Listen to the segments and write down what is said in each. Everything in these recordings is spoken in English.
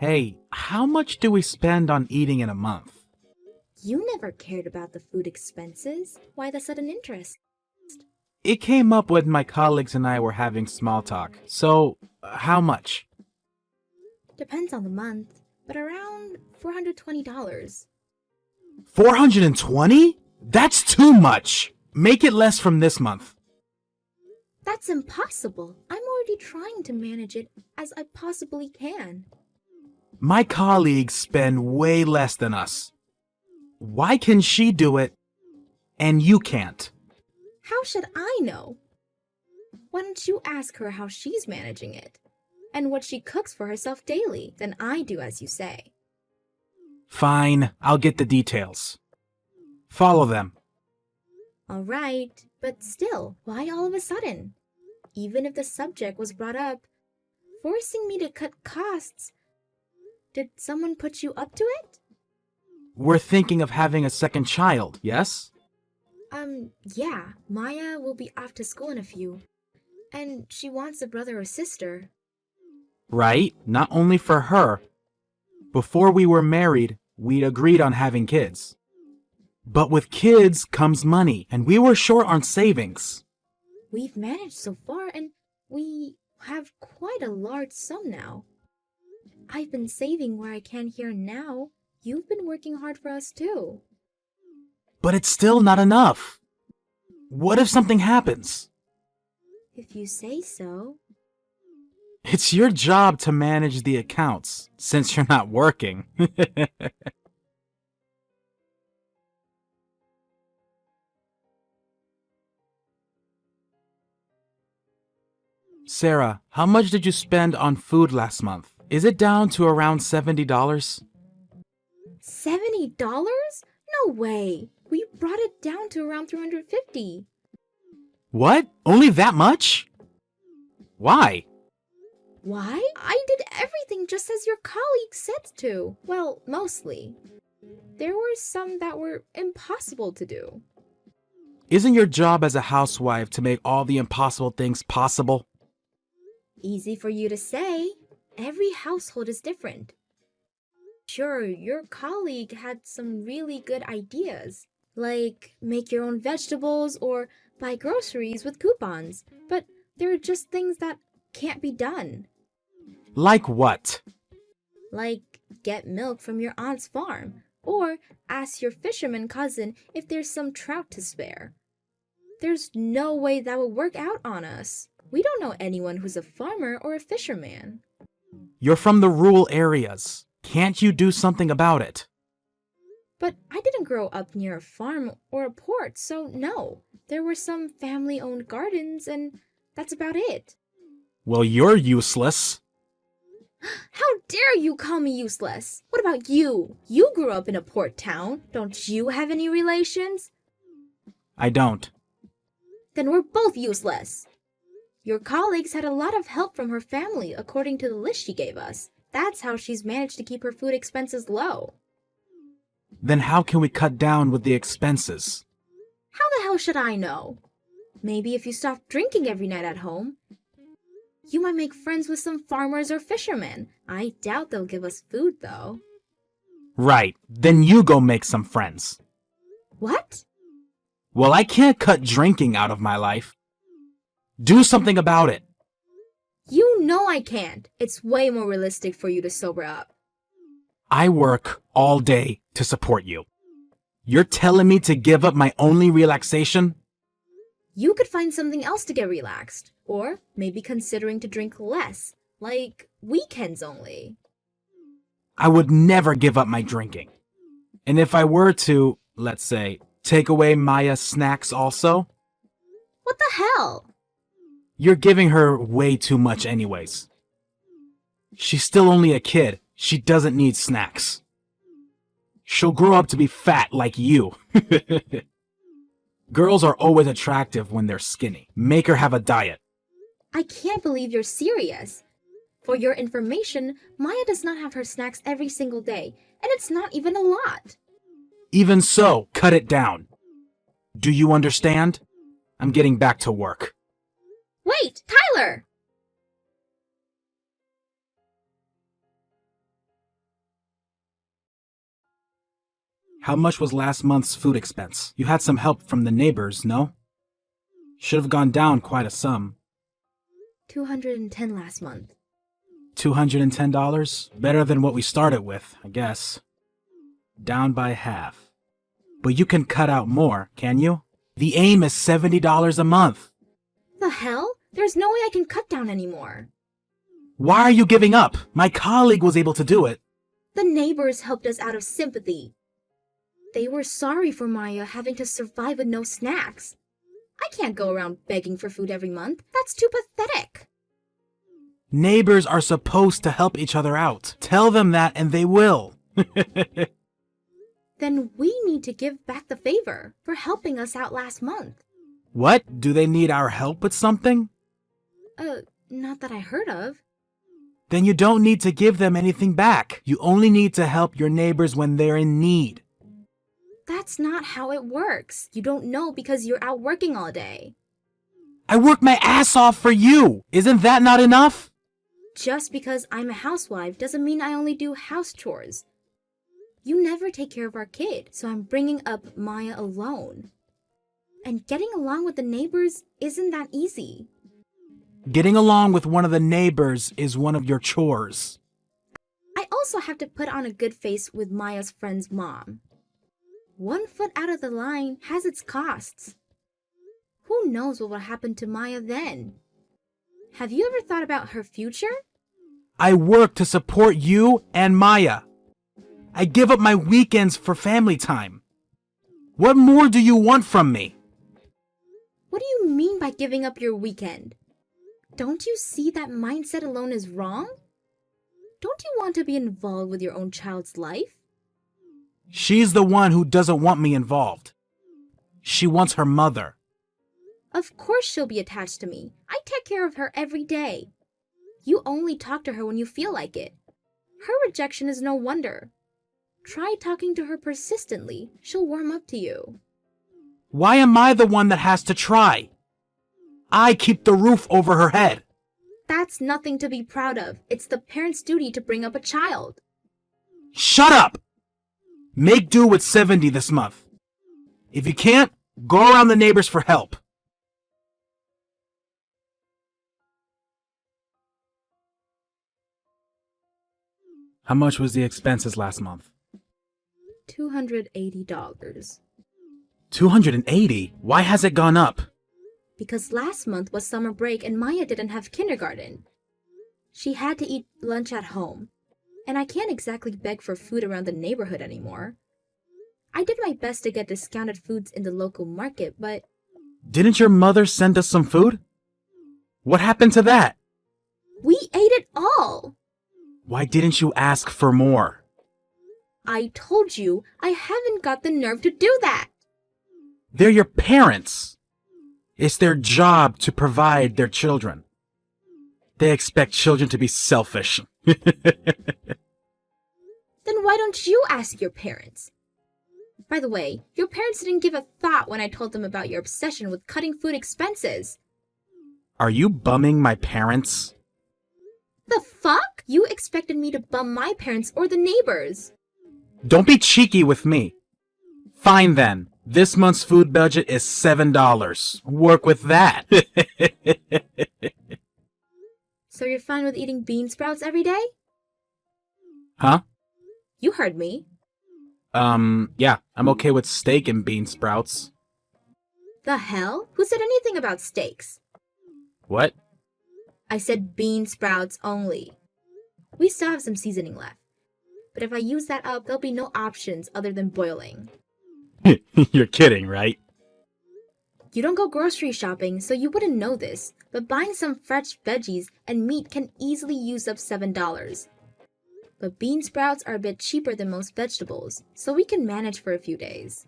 Hey, how much do we spend on eating in a month? You never cared about the food expenses. Why the sudden interest? It came up when my colleagues and I were having small talk. So, how much? Depends on the month, but around $420. 420? That's too much! Make it less from this month. That's impossible. I'm already trying to manage it as I possibly can. My colleagues spend way less than us. Why can she do it and you can't? How should I know? Why don't you ask her how she's managing it? And what she cooks for herself daily, then I do as you say. Fine, I'll get the details. Follow them. All right, but still, why all of a sudden? Even if the subject was brought up, forcing me to cut costs, did someone put you up to it? We're thinking of having a second child, yes? Yeah, Maya will be off to school in a few, and she wants a brother or sister. Right? Not only for her. Before we were married, we'd agreed on having kids. But with kids comes money, and we were short on savings. We've managed so far, and we have quite a large sum now. I've been saving where I can here and now. You've been working hard for us too. But it's still not enough. What if something happens? If you say so. It's your job to manage the accounts, since you're not working. Sarah, how much did you spend on food last month? Is it down to around $70? $70? No way. We brought it down to around $350. What? Only that much? Why? Why? I did everything just as your colleague said to. Well, mostly. There were some that were impossible to do. Isn't your job as a housewife to make all the impossible things possible? Easy for you to say. Every household is different. Sure, your colleague had some really good ideas, like make your own vegetables or buy groceries with coupons, but there are just things that can't be done. Like what? Like get milk from your aunt's farm, or ask your fisherman cousin if there's some trout to spare. There's no way that will work out on us. We don't know anyone who's a farmer or a fisherman. You're from the rural areas. Can't you do something about it? But I didn't grow up near a farm or a port, so no. There were some family-owned gardens, and that's about it. Well, you're useless. How dare you call me useless? What about you? You grew up in a port town. Don't you have any relations? I don't. Then we're both useless. Your colleagues had a lot of help from her family, according to the list she gave us. That's how she's managed to keep her food expenses low. Then how can we cut down with the expenses? How the hell should I know? Maybe if you stop drinking every night at home, you might make friends with some farmers or fishermen. I doubt they'll give us food, though. Right, then you go make some friends. What? Well, I can't cut drinking out of my life. Do something about it. You know I can't. It's way more realistic for you to sober up. I work all day to support you. You're telling me to give up my only relaxation? You could find something else to get relaxed. Or maybe considering to drink less, like weekends only. I would never give up my drinking. And if I were to, let's say, take away Maya's snacks also? What the hell? You're giving her way too much anyways. She's still only a kid. She doesn't need snacks. She'll grow up to be fat like you. Girls are always attractive when they're skinny. Make her have a diet. I can't believe you're serious. For your information, Maya does not have her snacks every single day, and it's not even a lot. Even so, cut it down. Do you understand? I'm getting back to work. Wait, Tyler! How much was last month's food expense? You had some help from the neighbors, no? Should have gone down quite a sum. 210 last month. $210? Better than what we started with, I guess. Down by half. But you can cut out more, can you? The aim is $70 a month. The hell? There's no way I can cut down anymore. Why are you giving up? My colleague was able to do it. The neighbors helped us out of sympathy. They were sorry for Maya having to survive with no snacks. I can't go around begging for food every month. That's too pathetic. Neighbors are supposed to help each other out. Tell them that and they will. Then we need to give back the favor for helping us out last month. What? Do they need our help with something? Not that I heard of. Then you don't need to give them anything back. You only need to help your neighbors when they're in need. That's not how it works. You don't know because you're out working all day. I work my ass off for you. Isn't that not enough? Just because I'm a housewife doesn't mean I only do house chores. You never take care of our kid, so I'm bringing up Maya alone. And getting along with the neighbors isn't that easy. Getting along with one of the neighbors is one of your chores. I also have to put on a good face with Maya's friend's mom. 1 foot out of the line has its costs. Who knows what will happen to Maya then? Have you ever thought about her future? I work to support you and Maya. I give up my weekends for family time. What more do you want from me? What do you mean by giving up your weekend? Don't you see that mindset alone is wrong? Don't you want to be involved with your own child's life? She's the one who doesn't want me involved. She wants her mother. Of course she'll be attached to me. I take care of her every day. You only talk to her when you feel like it. Her rejection is no wonder. Try talking to her persistently. She'll warm up to you. Why am I the one that has to try? I keep the roof over her head. That's nothing to be proud of. It's the parent's duty to bring up a child. Shut up! Make do with 70 this month. If you can't, go around the neighbors for help. How much was the expenses last month? $280. 280? Why has it gone up? Because last month was summer break and Maya didn't have kindergarten. She had to eat lunch at home, and I can't exactly beg for food around the neighborhood anymore. I did my best to get discounted foods in the local market, but... Didn't your mother send us some food? What happened to that? We ate it all! Why didn't you ask for more? I told you I haven't got the nerve to do that! They're your parents. It's their job to provide their children. They expect children to be selfish. Then why don't you ask your parents? By the way, your parents didn't give a thought when I told them about your obsession with cutting food expenses. Are you bumming my parents? The fuck? You expected me to bum my parents or the neighbors. Don't be cheeky with me. Fine then. This month's food budget is $7. Work with that. So you're fine with eating bean sprouts every day? Huh? You heard me. Yeah, I'm okay with steak and bean sprouts. The hell? Who said anything about steaks? What? I said bean sprouts only. We still have some seasoning left. But if I use that up, there'll be no options other than boiling. You're kidding, right? You don't go grocery shopping, so you wouldn't know this, but buying some fresh veggies and meat can easily use up $7. But bean sprouts are a bit cheaper than most vegetables, so we can manage for a few days.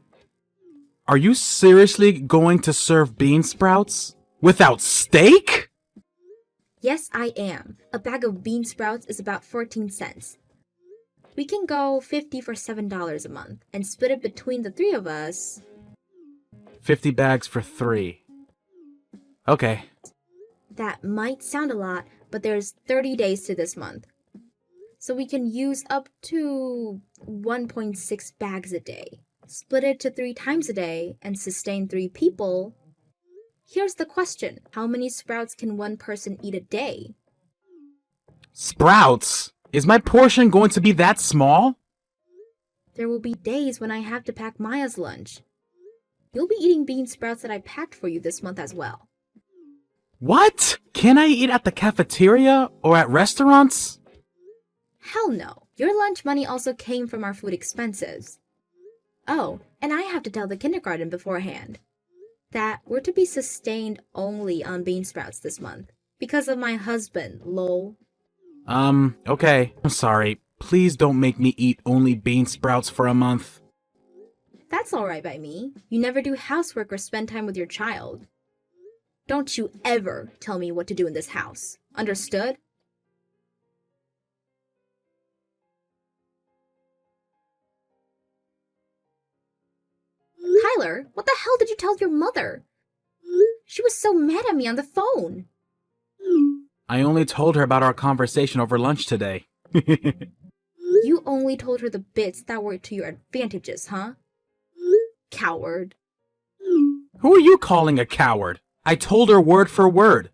Are you seriously going to serve bean sprouts? Without steak? Yes, I am. A bag of bean sprouts is about 14 cents. We can go 50 for $7 a month and split it between the three of us. 50 bags for 3. Okay. That might sound a lot, but there's 30 days to this month. so we can use up to 1.6 bags a day. Split it to 3 times a day and sustain 3 people. Here's the question. How many sprouts can one person eat a day? Sprouts? Is my portion going to be that small? There will be days when I have to pack Maya's lunch. You'll be eating bean sprouts that I packed for you this month as well. What? Can I eat at the cafeteria or at restaurants? Hell no. Your lunch money also came from our food expenses. Oh, and I have to tell the kindergarten beforehand that we're to be sustained only on bean sprouts this month because of my husband, lol. Okay. I'm sorry. Please don't make me eat only bean sprouts for a month. That's alright by me. You never do housework or spend time with your child. Don't you ever tell me what to do in this house. Understood? Tyler, what the hell did you tell your mother? She was so mad at me on the phone. I only told her about our conversation over lunch today. You only told her the bits that were to your advantages, huh? Coward. Who are you calling a coward? I told her word for word.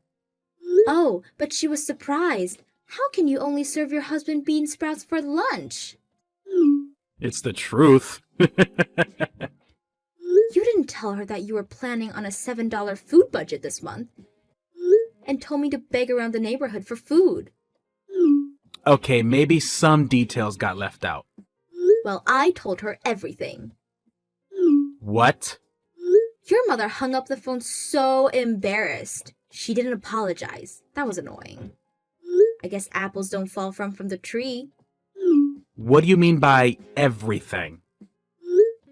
Oh, but she was surprised. How can you only serve your husband bean sprouts for lunch? It's the truth. You didn't tell her that you were planning on a $7 food budget this month and told me to beg around the neighborhood for food. Okay, maybe some details got left out. Well, I told her everything. What? Your mother hung up the phone so embarrassed. She didn't apologize. That was annoying. I guess apples don't fall from the tree. What do you mean by everything?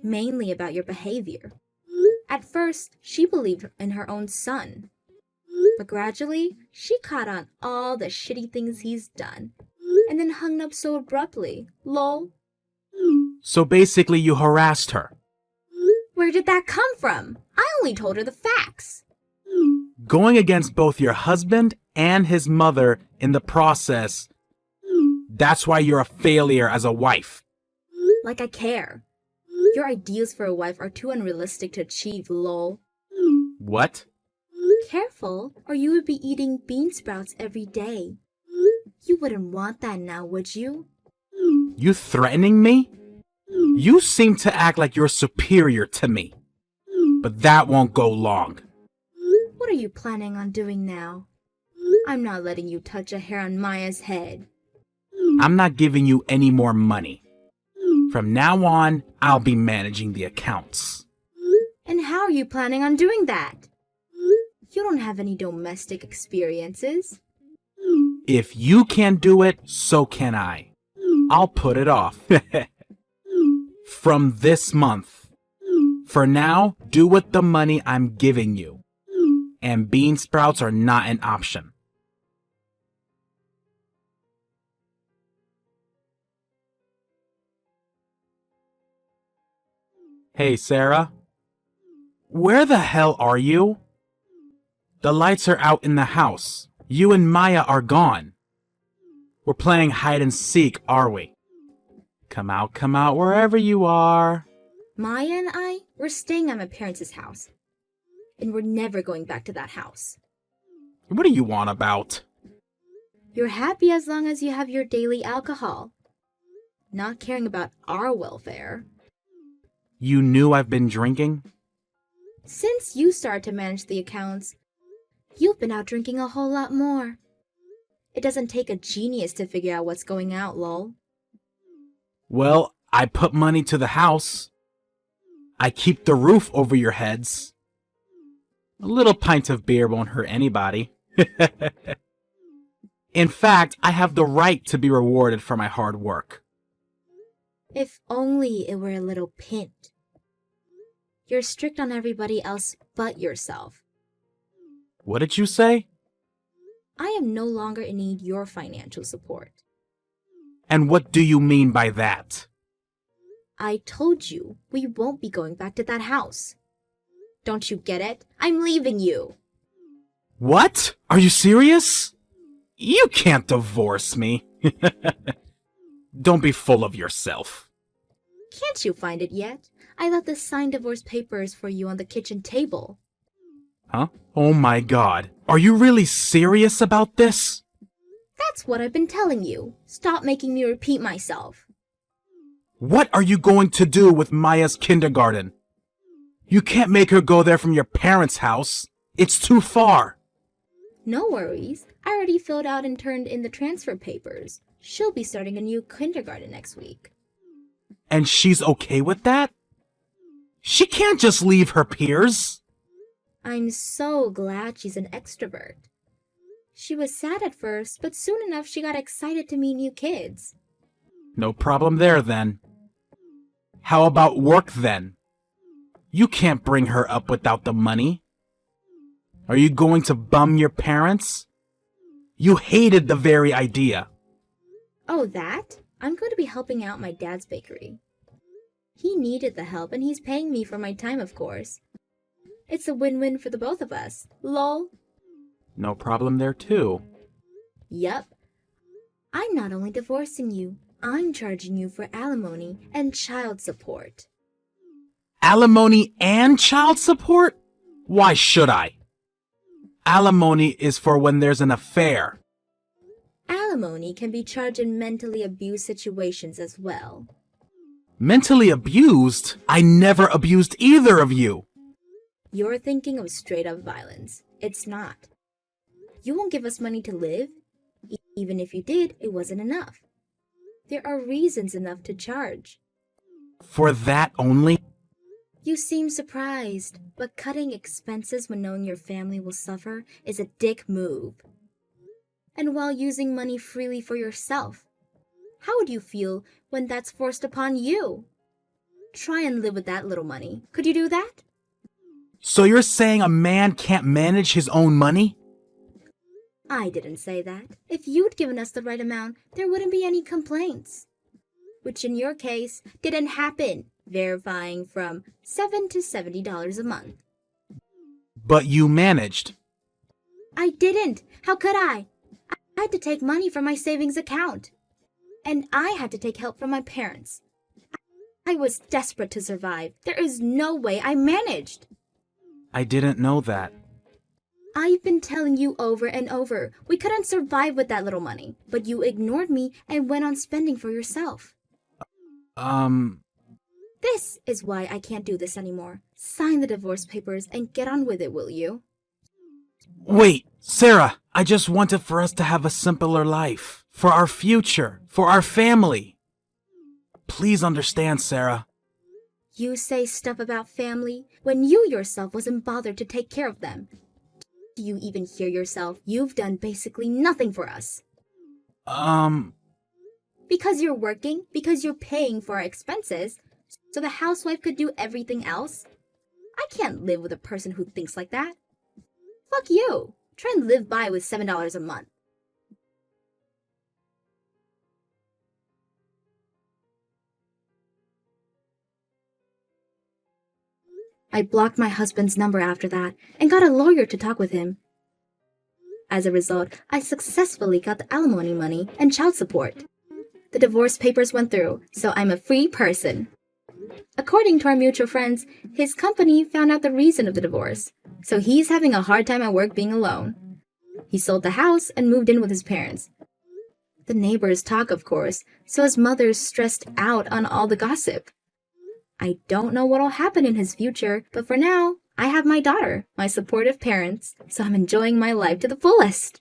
Mainly about your behavior. At first, she believed in her own son. But gradually, she caught on all the shitty things he's done and then hung up so abruptly. Lol. So basically you harassed her. Where did that come from? I only told her the facts. Going against both your husband and his mother in the process. That's why you're a failure as a wife. Like I care. Your ideals for a wife are too unrealistic to achieve, lol. What? Careful, or you would be eating bean sprouts every day. You wouldn't want that now, would you? You threatening me? You seem to act like you're superior to me. But that won't go long. What are you planning on doing now? I'm not letting you touch a hair on Maya's head. I'm not giving you any more money. From now on, I'll be managing the accounts. And how are you planning on doing that? You don't have any domestic experiences. If you can do it, so can I. I'll put it off. From this month. For now, do with the money I'm giving you. And bean sprouts are not an option. Hey, Sarah. Where the hell are you? The lights are out in the house. You and Maya are gone. We're playing hide and seek, are we? Come out wherever you are. Maya and I were staying at my parents' house. And we're never going back to that house. What do you want about? You're happy as long as you have your daily alcohol. Not caring about our welfare. You knew I've been drinking? Since you started to manage the accounts, you've been out drinking a whole lot more. It doesn't take a genius to figure out what's going out, lol. Well, I put money to the house. I keep the roof over your heads. A little pint of beer won't hurt anybody. In fact, I have the right to be rewarded for my hard work. If only it were a little pint. You're strict on everybody else but yourself. What did you say? I am no longer in need your financial support. And what do you mean by that? I told you we won't be going back to that house. Don't you get it? I'm leaving you. What? Are you serious? You can't divorce me. don't be full of yourself. Can't you find it yet? I left the signed divorce papers for you on the kitchen table. Huh? Oh my god. Are you really serious about this? That's what I've been telling you. Stop making me repeat myself. What are you going to do with Maya's kindergarten? You can't make her go there from your parents' house. It's too far. No worries. I already filled out and turned in the transfer papers. She'll be starting a new kindergarten next week. And she's okay with that? She can't just leave her peers. I'm so glad she's an extrovert. She was sad at first, but soon enough she got excited to meet new kids. No problem there then. How about work then? You can't bring her up without the money. Are you going to bum your parents? You hated the very idea. Oh, that? I'm going to be helping out my dad's bakery. He needed the help and he's paying me for my time, of course. It's a win-win for the both of us. Lol. No problem there too. Yup. I'm not only divorcing you, I'm charging you for alimony and child support. Alimony and child support? Why should I? Alimony is for when there's an affair. Alimony can be charged in mentally abused situations as well. Mentally abused? I never abused either of you. You're thinking of straight-up violence. It's not. You won't give us money to live. Even if you did, it wasn't enough. There are reasons enough to charge. For that only? You seem surprised, but cutting expenses when knowing your family will suffer is a dick move. And while using money freely for yourself, how would you feel when that's forced upon you? Try and live with that little money. Could you do that? So you're saying a man can't manage his own money? I didn't say that. If you'd given us the right amount, there wouldn't be any complaints. Which in your case didn't happen, verifying from $7 to $70 a month. But you managed. I didn't. How could I? I had to take money from my savings account. And I had to take help from my parents. I was desperate to survive. There is no way I managed. I didn't know that. I've been telling you over and over, we couldn't survive with that little money, but you ignored me and went on spending for yourself. This is why I can't do this anymore. Sign the divorce papers and get on with it, will you? Wait, Sarah, I just wanted for us to have a simpler life. For our future, for our family. Please understand, Sarah. You say stuff about family when you yourself wasn't bothered to take care of them. Do you even hear yourself? You've done basically nothing for us. Because you're working, because you're paying for our expenses, so the housewife could do everything else? I can't live with a person who thinks like that. Fuck you. Try and live by with $7 a month. I blocked my husband's number after that and got a lawyer to talk with him. As a result, I successfully got the alimony money and child support. The divorce papers went through, so I'm a free person. According to our mutual friends, his company found out the reason of the divorce, so he's having a hard time at work being alone. He sold the house and moved in with his parents. The neighbors talk, of course, so his mother's stressed out on all the gossip. I don't know what'll happen in his future, but for now, I have my daughter, my supportive parents, so I'm enjoying my life to the fullest.